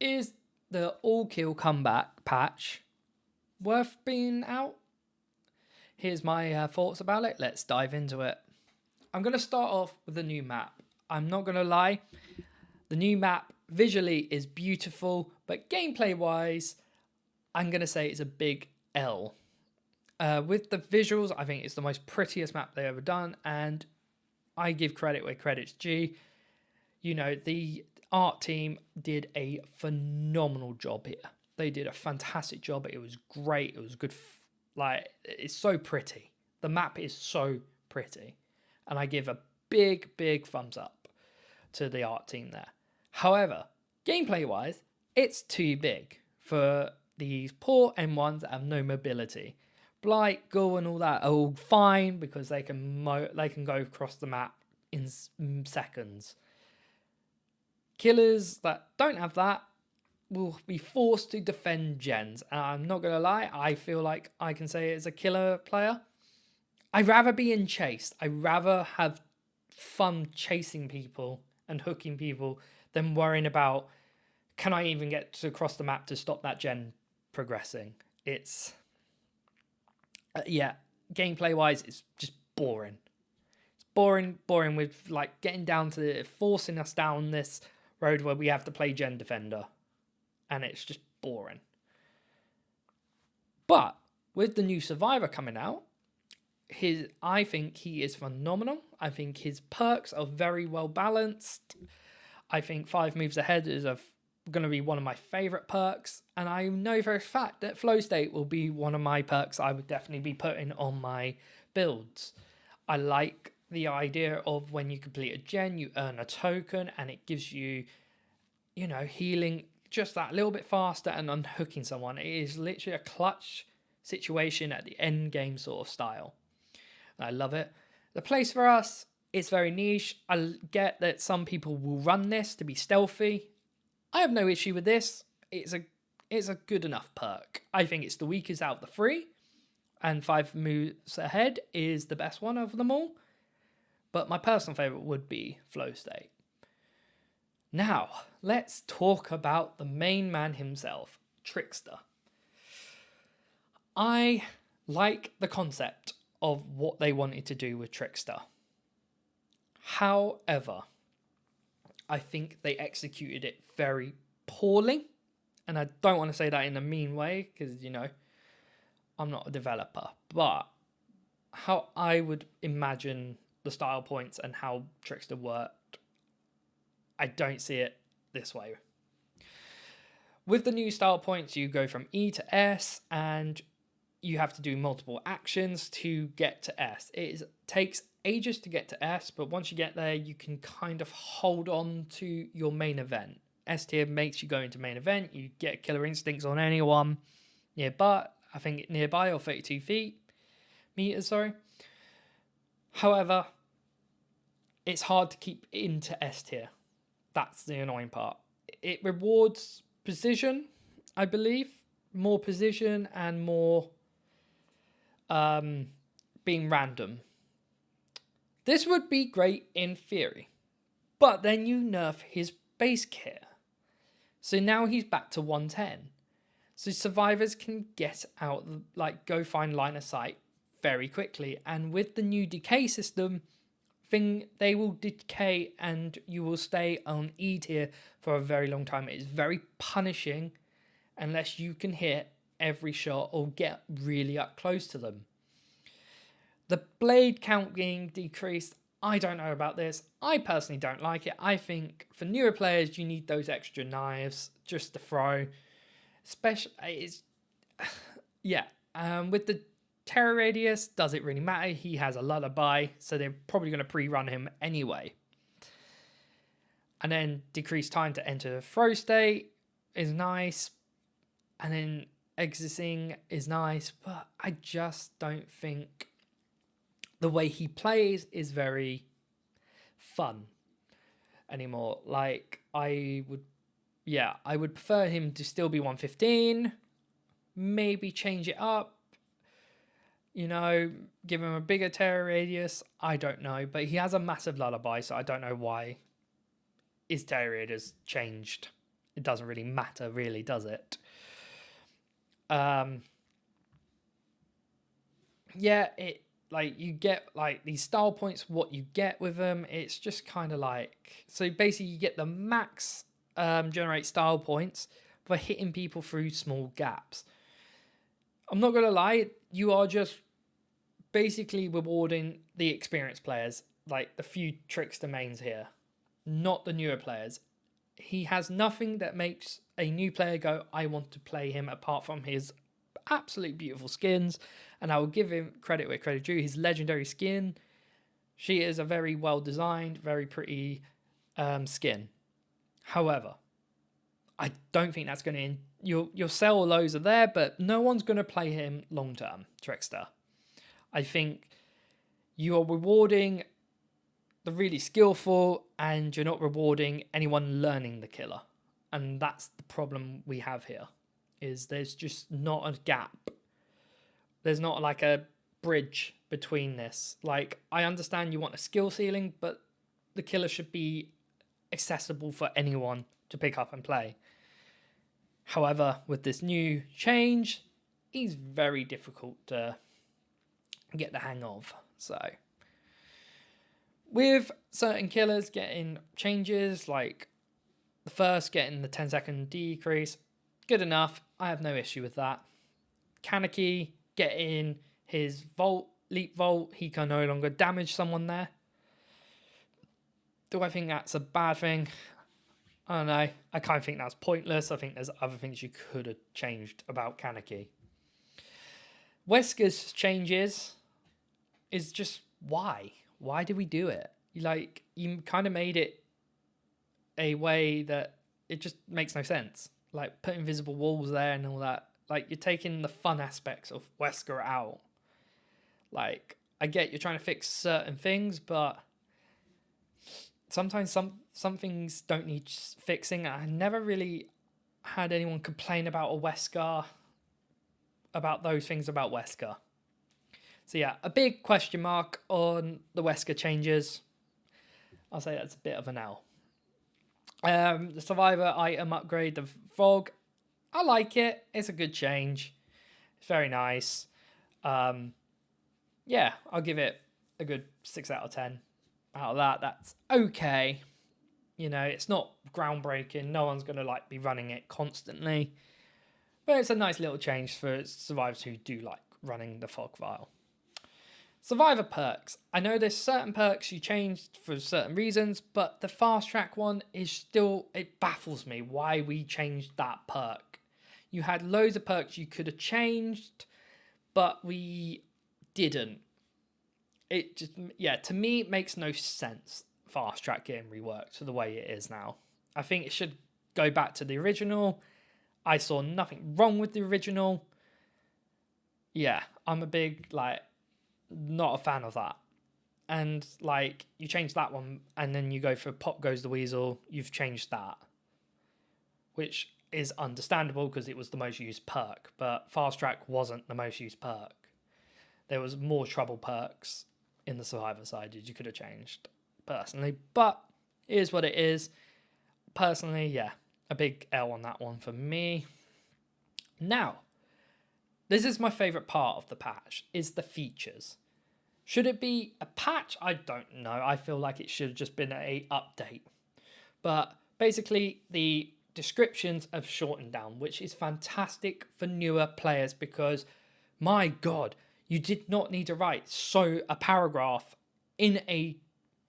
Is the all-kill comeback patch worth being out? Here's my thoughts about it. Let's dive into it. I'm going to start off with the new map. I'm not going to lie. The new map visually is beautiful, but gameplay-wise, I'm going to say it's a big L. With the visuals, I think it's the most prettiest map they've ever done, and I give credit where credit's due. You know, the art team did a phenomenal job here. They did a fantastic job. It was great. It was good. It's so pretty. The map is so pretty. And I give a big, big thumbs up to the art team there. However, gameplay-wise, it's too big for these poor M1s that have no mobility. Blight, Ghoul, and all that are all fine because they can go across the map in seconds. Killers that don't have that will be forced to defend gens. And I'm not going to lie, I feel like I can say as a killer player, I'd rather be in chase. I'd rather have fun chasing people and hooking people than worrying about, can I even get to across the map to stop that gen progressing? It's... gameplay wise, it's just boring. It's boring with like getting down to forcing us down this road where we have to play gen defender, and it's just boring. But with the new Survivor coming out, I think he is phenomenal. I think his perks are very well balanced. I think 5 moves ahead is going to be one of my favourite perks, and I know for a fact that flow state will be one of my perks I would definitely be putting on my builds. I like the idea of when you complete a gen, you earn a token, and it gives you, you know, healing just that little bit faster and unhooking someone. It is literally a clutch situation at the end game sort of style. I love it. The place for us, it's very niche. I get that some people will run this to be stealthy. I have no issue with this. It's a good enough perk. I think it's the weakest out of the 3, and 5 moves ahead is the best one of them all. But my personal favourite would be flow state. Now, let's talk about the main man himself, Trickster. I like the concept of what they wanted to do with Trickster. However, I think they executed it very poorly. And I don't want to say that in a mean way because, you know, I'm not a developer. But how I would imagine the style points and how Trickster worked, I don't see it this way. With the new style points, you go from E to S, and you have to do multiple actions to get to S. It takes ages to get to S, but once you get there, you can kind of hold on to your main event. S tier makes you go into main event. You get killer instincts on anyone nearby. I think nearby, or 32 meters. However, it's hard to keep into S tier. That's the annoying part. It rewards precision, I believe. More precision and more being random. This would be great in theory. But then you nerf his base care. So now he's back to 110. So survivors can get out, like go find line of sight very quickly. And with the new decay system, they will decay and you will stay on E tier for a very long time. It is very punishing unless you can hit every shot or get really up close to them. The blade count being decreased, I don't know about this. I personally don't like it. I think for newer players, you need those extra knives just to throw. Especially, with the terror radius, does it really matter? He has a lullaby, so they're probably going to pre-run him anyway. And then decreased time to enter the throw state is nice. And then exiting is nice, but I just don't think the way he plays is very fun anymore. Like, I would prefer him to still be 115, maybe change it up, you know, give him a bigger terror radius. I don't know, but he has a massive lullaby, so I don't know why his terror radius changed it doesn't really matter, really, does it? Yeah, it like you get like these style points. What you get with them, it's just kind of like, so basically you get the max generate style points for hitting people through small gaps. I'm not gonna lie, you are just basically rewarding the experienced players, like the few trickster mains here, not the newer players. He has nothing that makes a new player go, I want to play him, apart from his absolutely beautiful skins. And I will give him credit where credit due. His legendary skin, she is a very well designed, very pretty skin. However, I don't think that's going to. Your sell lows are there, but no one's going to play him long term, Trickster. I think you are rewarding the really skillful, and you're not rewarding anyone learning the killer. And that's the problem we have here, is there's just not a gap. There's not like a bridge between this. Like, I understand you want a skill ceiling, but the killer should be accessible for anyone to pick up and play. However, with this new change, he's very difficult to get the hang of. So, with certain killers getting changes, like the first getting the 10-second decrease, good enough. I have no issue with that. Kaneki getting his leap vault, he can no longer damage someone there. Do I think that's a bad thing? I don't know. I kind of think that's pointless. I think there's other things you could have changed about Kaneki. Wesker's changes is just why? Why did we do it? Like, you kind of made it a way that it just makes no sense. Like, put invisible walls there and all that. Like, you're taking the fun aspects of Wesker out. Like, I get you're trying to fix certain things, but sometimes some things don't need fixing. I never really had anyone complain about a Wesker, about those things about Wesker. So yeah, a big question mark on the Wesker changes. I'll say that's a bit of an L. The Survivor item upgrade, the Frog, I like it. It's a good change. It's very nice. Yeah, I'll give it a good 6 out of 10. Out of that, that's okay. You know, it's not groundbreaking. No one's going to like be running it constantly. But it's a nice little change for survivors who do like running the Fog Vial. Survivor perks. I know there's certain perks you changed for certain reasons, but the fast track one is still, it baffles me why we changed that perk. You had loads of perks you could have changed, but we didn't. It just, yeah, to me, it makes no sense. Fast track getting reworked to the way it is now. I think it should go back to the original. I saw nothing wrong with the original. Yeah, I'm a big, like, not a fan of that. And, like, you change that one, and then you go for Pop Goes the Weasel, you've changed that. Which is understandable because it was the most used perk, but Fast Track wasn't the most used perk. There was more trouble perks in the Survivor side that you could have changed, personally. But it is what it is. Personally, yeah, a big L on that one for me. Now, this is my favourite part of the patch, is the features. Should it be a patch? I don't know. I feel like it should have just been an update. But basically, the descriptions have shortened down, which is fantastic for newer players because, my God, you did not need to write a paragraph in a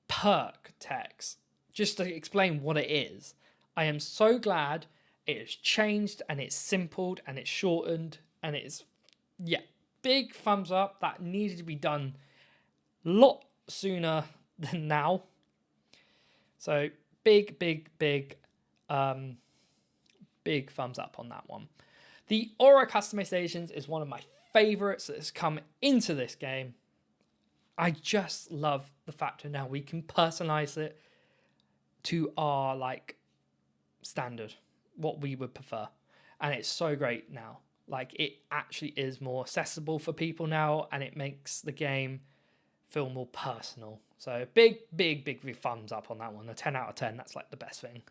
perk text just to explain what it is. I am so glad it has changed and it's simpled and it's shortened and it's, yeah, big thumbs up. That needed to be done a lot sooner than now. So big thumbs up on that one. The aura customizations is one of my favorites that has come into this game. I just love the fact that now we can personalize it to our like standard, what we would prefer. And it's so great now. Like, it actually is more accessible for people now, and it makes the game feel more personal. So big thumbs up on that one. A 10 out of 10, that's like the best thing.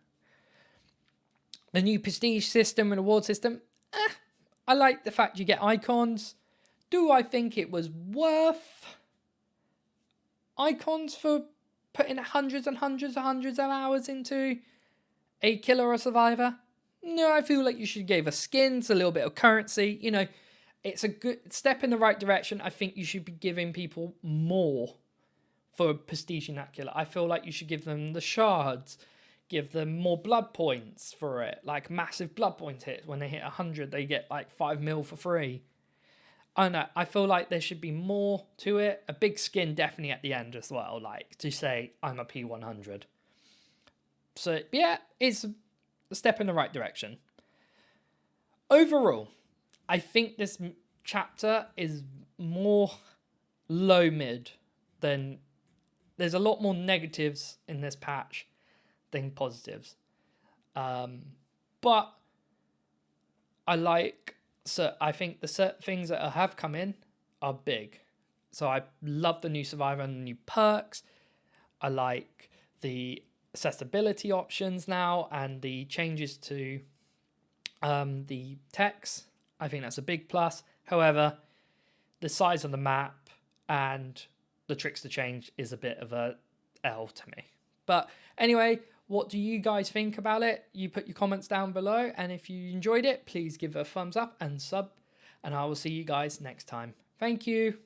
The new prestige system and award system, I like the fact you get icons. Do I think it was worth icons for putting hundreds and hundreds and hundreds of hours into a killer or survivor? No, I feel like you should give us skins, a little bit of currency. You know, it's a good step in the right direction. I think you should be giving people more for prestige in that killer. I feel like you should give them the shards, give them more blood points for it, like massive blood point hits. When they hit 100, they get like 5 mil for free. I don't know. I feel like there should be more to it. A big skin definitely at the end as well, like to say I'm a P100. So yeah, it's a step in the right direction. Overall, I think this chapter is more low mid than... There's a lot more negatives in this patch than positives. But I think the certain things that have come in are big. So I love the new survivor and the new perks. I like the accessibility options now and the changes to the text. I think that's a big plus. However, the size of the map and the tricks to change is a bit of a L to me. But anyway, what do you guys think about it? You put your comments down below, and if you enjoyed it, please give it a thumbs up and sub, and I will see you guys next time. Thank you.